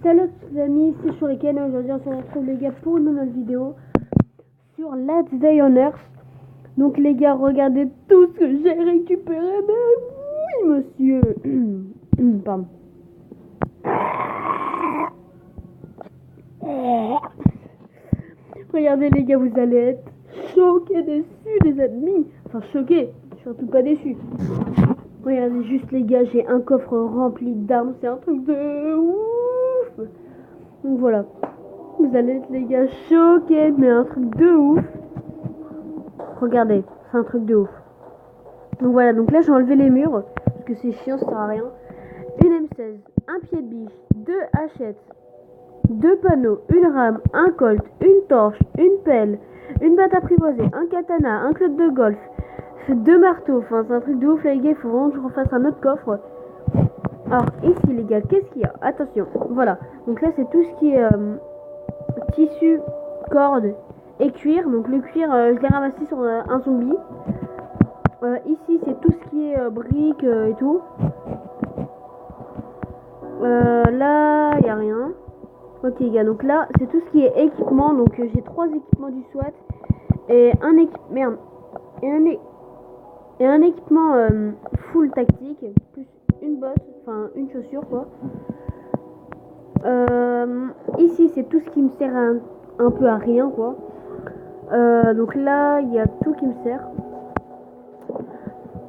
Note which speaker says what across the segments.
Speaker 1: Salut les amis, c'est Shuriken. Aujourd'hui on se retrouve les gars pour une nouvelle vidéo sur Last Day on Earth. Donc les gars, regardez tout ce que j'ai récupéré. Mais oui monsieur. Pardon. Regardez les gars, vous allez être choqués, déçus les amis. Enfin choqués, surtout pas déçus. Regardez juste les gars, j'ai un coffre rempli d'armes, c'est un truc de ouf. Donc voilà, vous allez être les gars choqués, mais un truc de ouf. Regardez, c'est un truc de ouf. Donc voilà, donc là j'ai enlevé les murs, parce que c'est chiant, ça sert à rien. Une M16, un pied de biche, 2 hachettes, 2 panneaux, une rame, un colt, une torche, une pelle, une batte apprivoisée, un katana, un club de golf, 2 marteaux, enfin c'est un truc de ouf les gars, il faut vraiment que je refasse un autre coffre. Alors ici les gars, qu'est-ce qu'il y a? Attention, voilà, donc là c'est tout ce qui est tissu, corde et cuir. Donc le cuir, je l'ai ramassé sur un zombie. Ici c'est tout ce qui est briques et tout. Là il n'y a rien. Ok les gars, donc là c'est tout ce qui est équipement. Donc j'ai 3 équipements du SWAT et un équipement et un équipement full tactique plus une botte, enfin une chaussure quoi. Ici c'est tout ce qui me sert un peu à rien quoi. Donc là il y a tout qui me sert.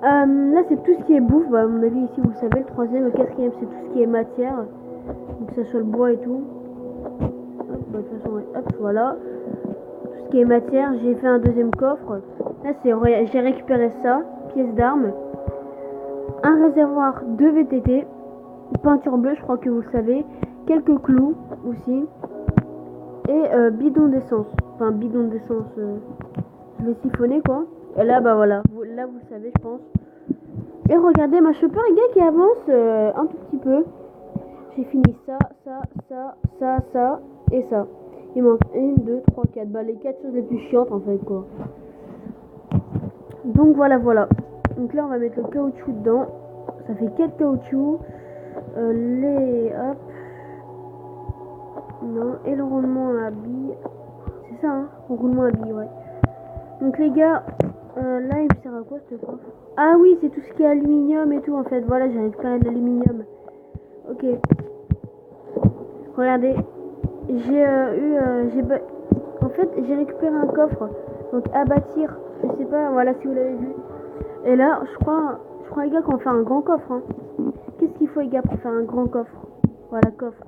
Speaker 1: Là c'est tout ce qui est bouffe, bah, à mon avis ici vous le savez. Le troisième, le quatrième c'est tout ce qui est matière, donc ça soit le bois et tout. Hop, bah, de toute façon ouais, hop voilà, tout ce qui est matière. J'ai fait un deuxième coffre. Là c'est j'ai récupéré ça, pièces d'armes, un réservoir de VTT, peinture bleue, je crois que vous le savez, quelques clous aussi, et bidon d'essence. Enfin bidon d'essence, je l'ai siphonné quoi. Et là bah voilà, là vous le savez je pense. Et regardez ma chopper les gars qui avance un tout petit peu. J'ai fini ça et ça. Il manque 1, 2, 3, 4. Bah les 4 choses les plus chiantes en fait quoi. Donc voilà. Donc là on va mettre le caoutchouc dedans. Ça fait 4 caoutchoucs. Hop. Non. Et le roulement à billes. C'est ça hein, le roulement à billes ouais. Donc les gars, là il me sert à quoi ce coffre? Ah oui, c'est tout ce qui est aluminium et tout en fait. Voilà, j'ai récupéré de l'aluminium. Ok. Regardez, en fait j'ai récupéré un coffre. Donc à bâtir, je sais pas, voilà si vous l'avez vu. Et là, je crois les gars qu'on fait un grand coffre. Hein. Qu'est-ce qu'il faut les gars pour faire un grand coffre? Voilà, coffre.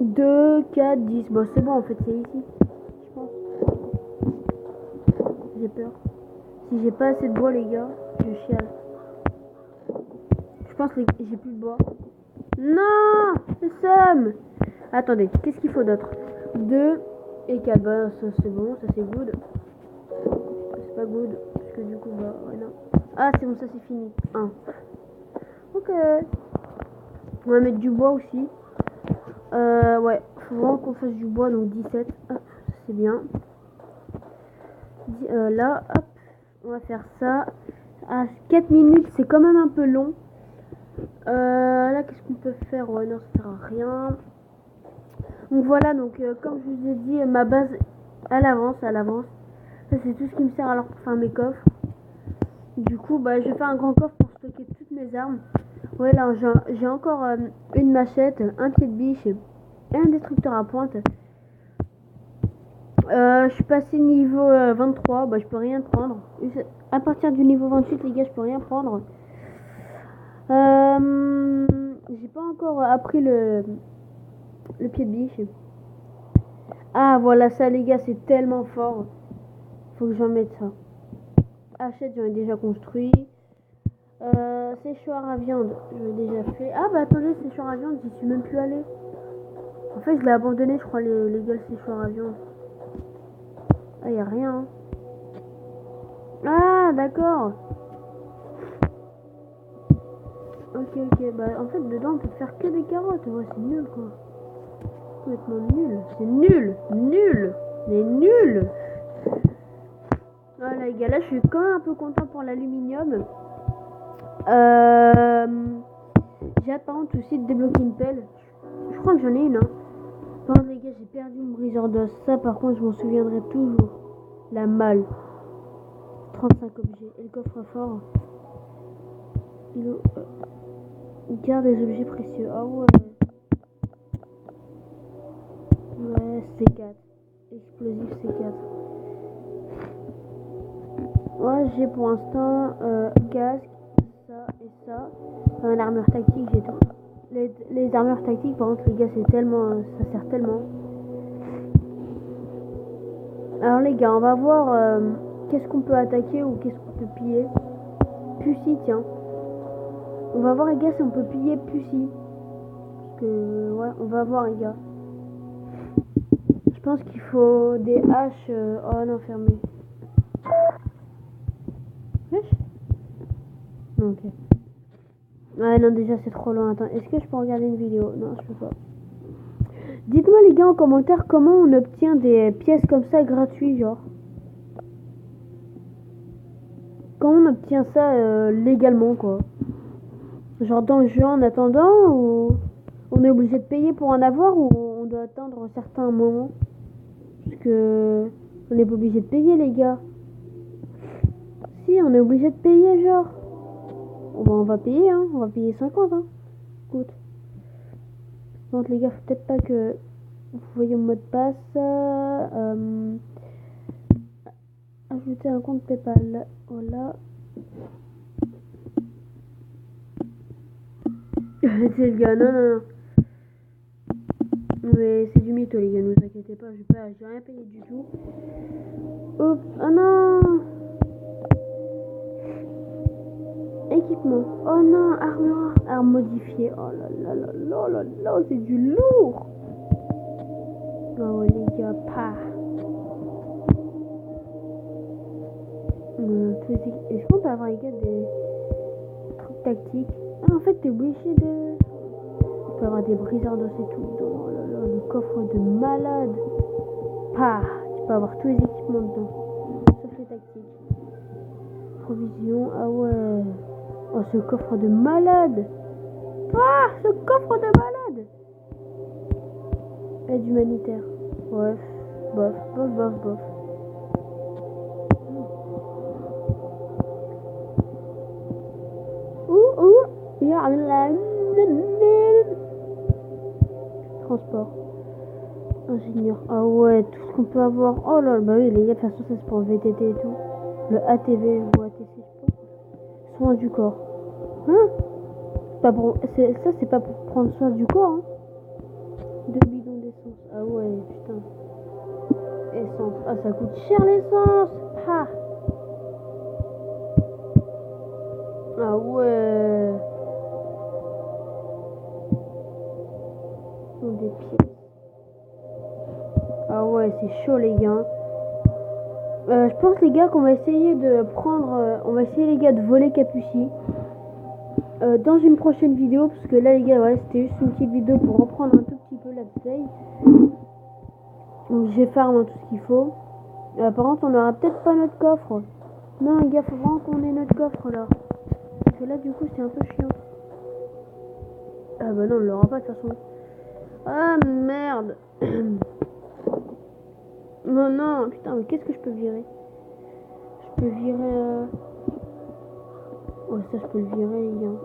Speaker 1: 2, 4, 10. Bon, c'est bon en fait, c'est ici. Je pense. J'ai peur. Si j'ai pas assez de bois les gars, je chiale. Je pense que j'ai plus de bois. Non, le somme. Attendez, qu'est-ce qu'il faut d'autre? 2 et 4. Bah ça c'est bon, ça c'est good. C'est pas good, parce que du coup bah ouais non. Ah c'est bon, ça c'est fini. 1. Ok. On va mettre du bois aussi. Ouais, faut vraiment qu'on fasse du bois, donc 17. Hop, c'est bien. Là, hop, on va faire ça. À 4 minutes, c'est quand même un peu long. Là, qu'est-ce qu'on peut faire? Ouais, non, ça sert à rien. Donc voilà, donc comme je vous ai dit, ma base, elle avance. Ça, c'est tout ce qui me sert alors pour faire mes coffres. Du coup, bah, je vais faire un grand coffre pour stocker toutes mes armes. Ouais, là, j'ai encore une machette, un pied de biche et un destructeur à pointe. Je suis passé niveau 23, bah, je peux rien prendre. À partir du niveau 28, les gars, je peux rien prendre. J'ai pas encore appris le pied de biche. Ah voilà, ça les gars, c'est tellement fort. Faut que j'en mette ça. Hachette, j'en ai déjà construit. Séchoir à viande, j'en ai déjà fait. Ah bah attendez, séchoir à viande, j'y suis même plus allé. En fait, je l'ai abandonné, je crois, les gars, le séchoir à viande. Ah, y a rien. Hein. Ah, d'accord. Ok. Bah en fait, dedans, on peut faire que des carottes. Ouais, c'est nul quoi. Complètement nul. C'est nul. Mais nul. Voilà les gars, là je suis quand même un peu content pour l'aluminium. J'ai hâte par contre aussi de débloquer une pelle. Je crois que j'en ai une, hein. Par contre, les gars, j'ai perdu mon briseur d'os. Ça, par contre, je m'en souviendrai toujours. La malle. 35 objets. Et le coffre-fort. Il garde des objets précieux. Ah ouais. Ouais, C4. Explosif C4. Ouais, j'ai pour l'instant casque, ça et ça. Enfin, l'armure tactique, j'ai tout. Les armures tactiques, par contre, les gars, c'est tellement. Ça sert tellement. Alors, les gars, on va voir qu'est-ce qu'on peut attaquer ou qu'est-ce qu'on peut piller. Pussy, tiens. On va voir, les gars, si on peut piller Pussy. Parce que, ouais, on va voir, les gars. Je pense qu'il faut des haches. Oh non, fermé. Wesh. Non, ok. Ouais, non, déjà, c'est trop loin. Attends, est-ce que je peux regarder une vidéo? Non, je peux pas. Dites-moi, les gars, en commentaire, comment on obtient des pièces comme ça gratuites, genre. Comment on obtient ça légalement, quoi. Genre dans le jeu en attendant, ou on est obligé de payer pour en avoir, ou on doit attendre un certain moment. Parce que on n'est pas obligé de payer, les gars. Si, on est obligé de payer, genre. On va payer, hein. On va payer 50, hein. Écoute. Donc, les gars, faut peut-être pas que vous voyez mon mot de passe. Ajouter un compte PayPal. Voilà. C'est le gars, non. Mais c'est du mytho, les gars, ne vous inquiétez pas, j'ai rien payé du tout. Hop, oh non. Équipement. Oh non, armure, arme modifiée. Oh là, c'est du lourd. Oh les gars, pas. Est-ce qu'on peut avoir, les gars, des trucs tactiques? Ah, en fait, t'es obligé de... Tu peux avoir des briseurs d'os et tout. Oh là là, le coffre de malade. Pah, tu peux avoir tous les équipements dedans. Sauf les tactiques. Provision, ah ouais. Oh, ce coffre de malade. Pah, ce coffre de malade. Aide humanitaire. Ouais, bof. Transport. Ingénieur. Ah ouais, tout ce qu'on peut avoir. Oh là, bah oui, les gars, de toute façon, ça c'est pour le VTT et tout. Le ATV ou ATC, je sais pas. Soin du corps. Hein? Ça, c'est pas pour prendre soin du corps, hein. 2 bidons d'essence. Ah ouais, putain. Essence. Ah, ça coûte cher l'essence. Ah. Ah ouais. Des pieds. Ah ouais, c'est chaud, les gars. Je pense, les gars, qu'on va essayer de prendre... on va essayer, les gars, de voler Capucci. Dans une prochaine vidéo. Parce que là, les gars, voilà, c'était juste une petite vidéo pour reprendre un tout petit peu la bataille. Donc, j'ai farm tout ce qu'il faut. Par contre, on aura peut-être pas notre coffre. Non, les gars, faut vraiment qu'on ait notre coffre, là. Parce que là, du coup, c'est un peu chiant. Ah bah non, on l'aura pas, de toute façon. Ah, merde. Non, putain, mais qu'est-ce que je peux virer? Je peux virer... Oh, ça, je peux le virer, les gars.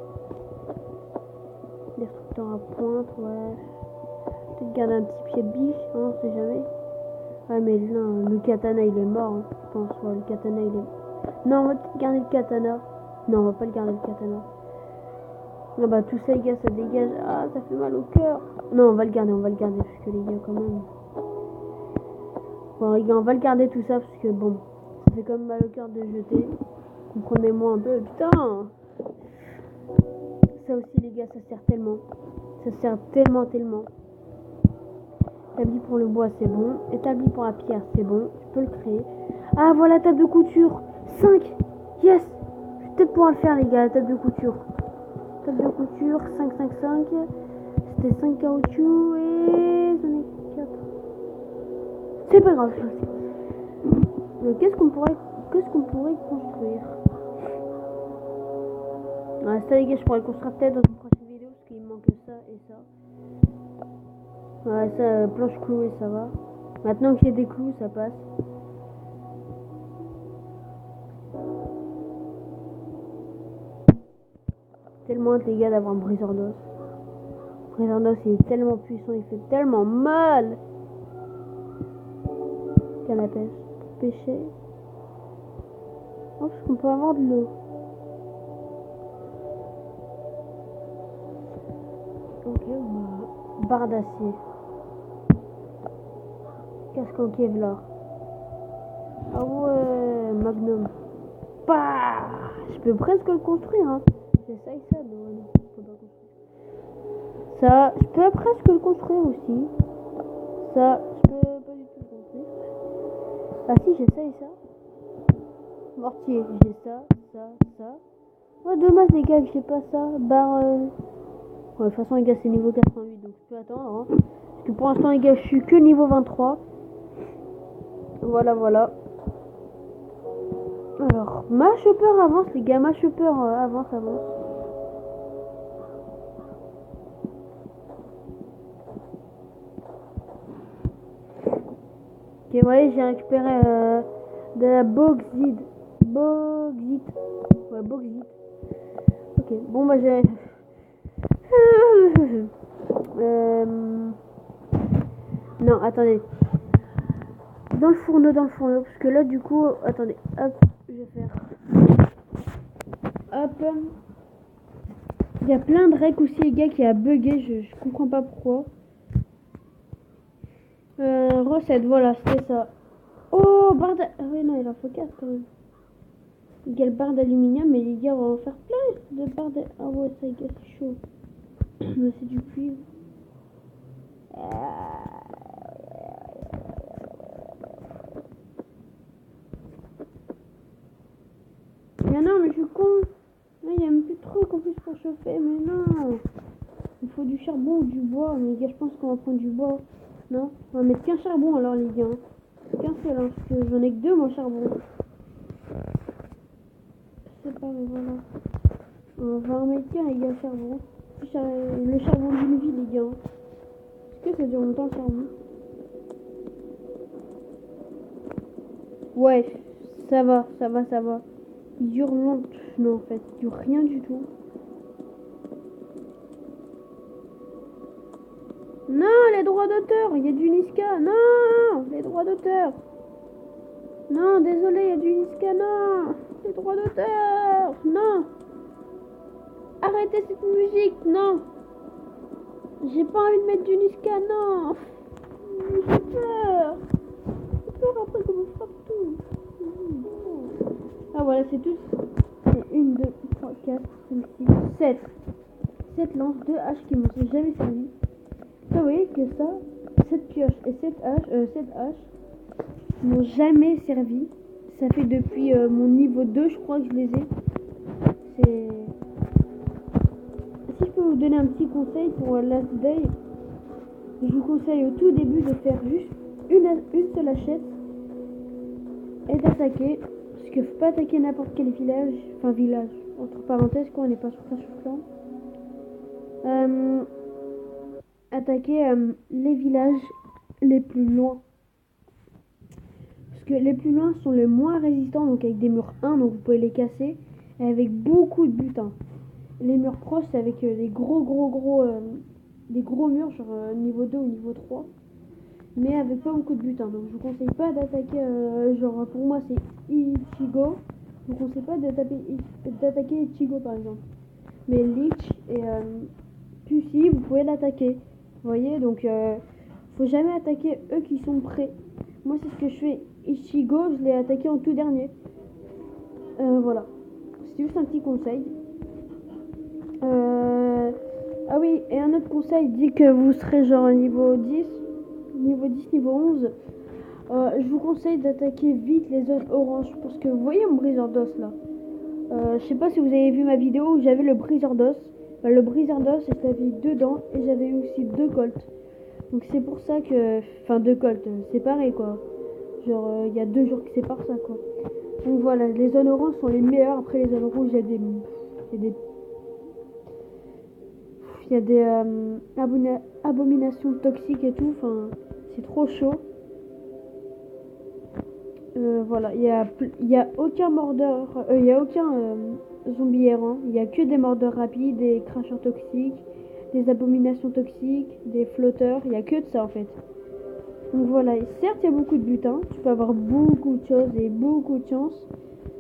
Speaker 1: Destructeur à pointe, ouais. Peut-être garder un petit pied de biche, hein, on sait jamais. Ouais, mais non, le katana, il est mort, hein, je pense. Ouais, le katana, il est... Non, on va garder le katana. Non, on va pas le garder, le katana. Non, bah, tout ça, les gars, ça dégage. Ah, ça fait mal au cœur. Non, on va le garder, parce que les gars, quand même... Bon, les gars, on va le garder tout ça, parce que, bon, ça fait quand même mal au cœur de jeter. Comprenez-moi un peu, putain. Ça aussi, les gars, ça sert tellement. Ça sert tellement. Établi pour le bois, c'est bon. Établi pour la pierre, c'est bon. Je peux le créer. Ah, voilà, table de couture. 5. Yes. Je vais peut-être pouvoir le faire, les gars, la table de couture. Table de couture, 5. C'était 5 caoutchouc et... j'en ai 4. C'est pas grave, ça. Qu'est-ce qu'on pourrait construire? Ouais, ça, les gars, je pourrais le construire peut-être dans une prochaine vidéo, parce qu'il Ouais, ça, planche clouée, ça va. Maintenant qu'il y a des clous, ça passe. Tellement les d'avoir un briseur d'os. Le briseur d'os, il est tellement puissant, il fait tellement mal. Canne à pêche. Pour pêcher. Oh, parce qu'on peut avoir de l'eau. Ok, barre d'acier. Casque en Kevlar. Ah ouais, Magnum. Bah, je peux presque le construire, hein. J'essaye ça, mais ouais, non, faut pas construire. Ça, je peux presque le construire aussi. Ça, je peux pas du tout le construire. Ah si, j'essaye ça. Mortier, j'ai ça, ça. Oh, dommage les gars, j'ai pas ça. Barre... Ouais, de toute façon les gars, c'est niveau 88, donc je peux attendre. Hein. Parce que pour l'instant les gars, je suis que niveau 23. Voilà, voilà. Alors, ma chopper avance les gars, ma chopper avance. Ok, ouais, j'ai récupéré de la bauxite. Ouais, bauxite. Ok, bon bah j'ai... Non, attendez. Dans le fourneau, parce que là du coup... Attendez, hop, je vais faire... Hop. Il y a plein de règles aussi les gars qui a bugué, je comprends pas pourquoi. Recette, voilà, c'était ça. Oh, barre d'... Ah ouais, non, il en faut 4 quand même. Il y a le barre d'aluminium, mais les gars, on va en faire plein de barres d'aluminium. Ah ouais, ça, les gars, c'est chaud. Mais c'est du cuivre. Mais non, mais je suis con. Il y a même plus de trucs en plus pour chauffer, mais non. Il faut du charbon ou du bois. Mais les gars, je pense qu'on va prendre du bois. Non, on va mettre qu'un charbon alors, les gars. Qu'un seul, hein, parce que j'en ai que 2, moi, charbon. Je sais pas, mais voilà. On va en mettre qu'un, les gars, charbon. Le charbon d'une vie, les gars. Est-ce que ça dure longtemps, le charbon? Ouais, ça va. Il dure longtemps. Non, en fait, il dure rien du tout. Non, les droits d'auteur, il y a du Niska. Non, les droits d'auteur. Non, désolé, il y a du Niska. Non, les droits d'auteur. Non. Arrêtez cette musique, non. J'ai pas envie de mettre du Niska, non. J'ai peur. J'ai peur après qu'on me frappe tout. Ah voilà, c'est tout. 1, 2, 3, 4, 5, 6, 7. 7 lances, 2 haches qui m'ont jamais servi. Vous voyez que ça, 7 pioches et 7 haches m'ont jamais servi. Ça fait depuis mon niveau 2, je crois que je les ai. C'est... Si je peux vous donner un petit conseil pour Last Day, je vous conseille au tout début de faire juste une seule hachette et d'attaquer. Parce qu'il ne faut pas attaquer n'importe quel village. Enfin, village, entre parenthèses, quoi, on n'est pas sur Clash of Clans. Attaquer les villages les plus loin. Parce que les plus loin sont les moins résistants, donc avec des murs 1, donc vous pouvez les casser, et avec beaucoup de butin. Les murs proches, c'est avec des gros murs, genre niveau 2 ou niveau 3, mais avec pas beaucoup de butin. Donc je vous conseille pas d'attaquer, genre pour moi c'est Ichigo, je vous conseille pas d'attaquer Ichigo par exemple. Mais Lich et Pussy, vous pouvez l'attaquer. Vous voyez, donc faut jamais attaquer eux qui sont prêts. Moi c'est ce que je fais. Ichigo, je l'ai attaqué en tout dernier. Voilà. C'est juste un petit conseil. Ah oui, et un autre conseil dit que vous serez genre niveau 10, niveau 11. Je vous conseille d'attaquer vite les zones oranges. Parce que vous voyez mon briseur d'os là. Je sais pas si vous avez vu ma vidéo où j'avais le briseur d'os. Le briseur d'os, j'avais 2 dents et j'avais aussi 2 colts. Donc c'est pour ça que... Enfin 2 colts, c'est pareil quoi. Genre il y a 2 jours qui séparent ça quoi. Donc voilà, les zones oranges sont les meilleures. Après les zones rouges, il y a des qu'il y a des abominations toxiques et tout. Enfin, c'est trop chaud. Voilà, il y a aucun mordeur, il y a aucun zombie errant. Il y a que des mordeurs rapides, des cracheurs toxiques, des abominations toxiques, des flotteurs. Il y a que de ça en fait. Donc voilà, certes il y a beaucoup de butin, tu peux avoir beaucoup de choses et beaucoup de chance.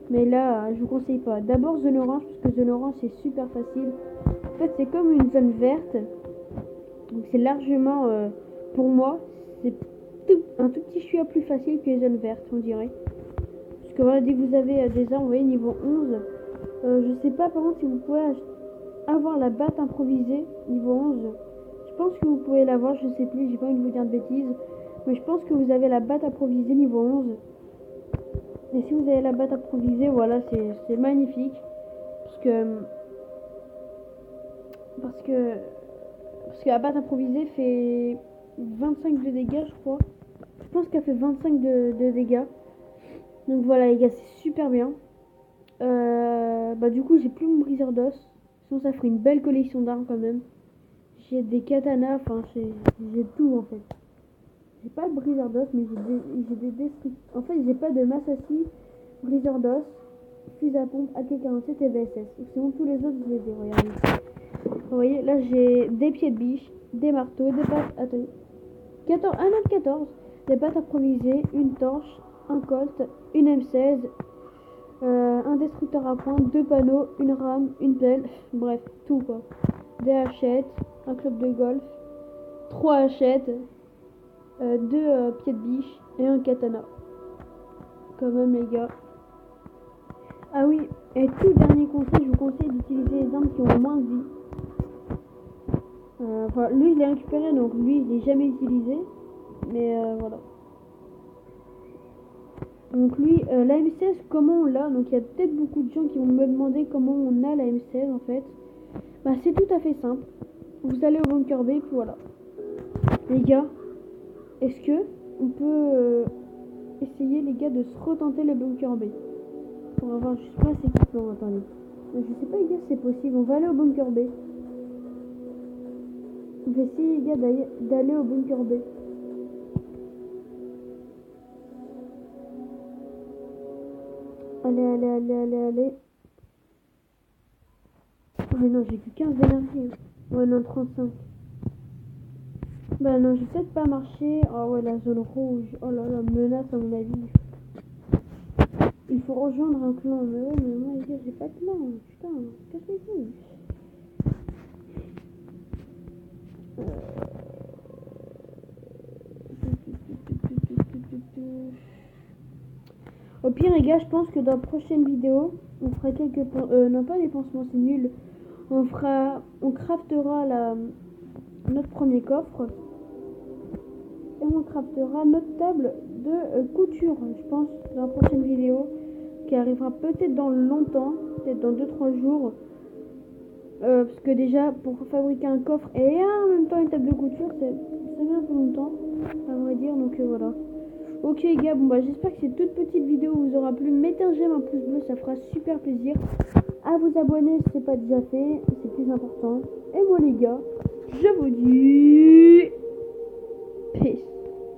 Speaker 1: Mais là, je vous conseille pas. D'abord zone orange, parce que zone orange c'est super facile. En fait, c'est comme une zone verte. Donc c'est largement, pour moi, c'est un tout petit chouïa plus facile que les zones vertes, on dirait. Parce que voilà, dès que vous avez des armes, vous voyez, niveau 11, je sais pas par contre si vous pouvez avoir la batte improvisée niveau 11. Je pense que vous pouvez l'avoir, je sais plus, j'ai pas envie de vous dire de bêtises. Mais je pense que vous avez la batte improvisée niveau 11. Et si vous avez la batte improvisée, voilà, c'est magnifique. Parce que la batte improvisée fait 25 de dégâts, je crois. Je pense qu'elle fait 25 de dégâts. Donc voilà les gars, c'est super bien. Du coup j'ai plus mon briseur d'os. Sinon ça ferait une belle collection d'armes quand même. J'ai des katanas, enfin j'ai tout en fait. J'ai pas de briseur d'os mais j'ai des destructeurs. En fait j'ai pas de Massassi, briseur d'os, fusil à pompe, AK-47 et VSS. Sinon tous les autres je les ai, regardez. Vous voyez là j'ai des pieds de biche, des marteaux, des pattes. Attendez. 14, un autre 14. Des pattes improvisées, une torche, un colt, une M16, un destructeur à pointe, deux panneaux, une rame, une pelle, bref, tout quoi. Des hachettes, un club de golf, trois hachettes, deux pieds de biche et un katana. Quand même les gars. Ah oui, et tout dernier conseil, je vous conseille d'utiliser les armes qui ont moins de vie. Lui je l'ai récupéré donc lui je l'ai jamais utilisé. Mais voilà. Donc lui, la M16, comment on l'a? Donc il y a peut-être beaucoup de gens qui vont me demander comment on a la M16 en fait. Bah c'est tout à fait simple. Vous allez au bunker B, puis voilà. Les gars, est-ce que on peut essayer les gars de se retenter le bunker B pour avoir juste pas assez d'équipement? Attendez. Mais je sais pas les gars si c'est possible. On va aller au bunker B. On va essayer les gars d'aller au bunker B. Allez. Oh non, j'ai que 15 d'énergie. Ouais, non, 35. Bah non, j'ai peut-être pas marché. Oh ouais, la zone rouge. Oh là là, menace à mon avis. Il faut rejoindre un clan. Mais ouais, mais moi, les gars, j'ai pas de clan. Putain, cassez-vous. Au pire les gars, je pense que dans la prochaine vidéo, on fera quelques non pas des pansements, c'est nul. On craftera notre premier coffre et on craftera notre table de couture, je pense, dans la prochaine vidéo qui arrivera peut-être dans longtemps, peut-être dans 2-3 jours. Parce que déjà pour fabriquer un coffre et en même temps une table de couture, ça met un peu longtemps à vrai dire, donc voilà. Ok les gars, bon bah j'espère que cette toute petite vidéo vous aura plu. Mettez un j'aime, un pouce bleu, ça fera super plaisir. À vous abonner si c'est pas déjà fait, c'est plus important. Et moi les gars, je vous dis peace.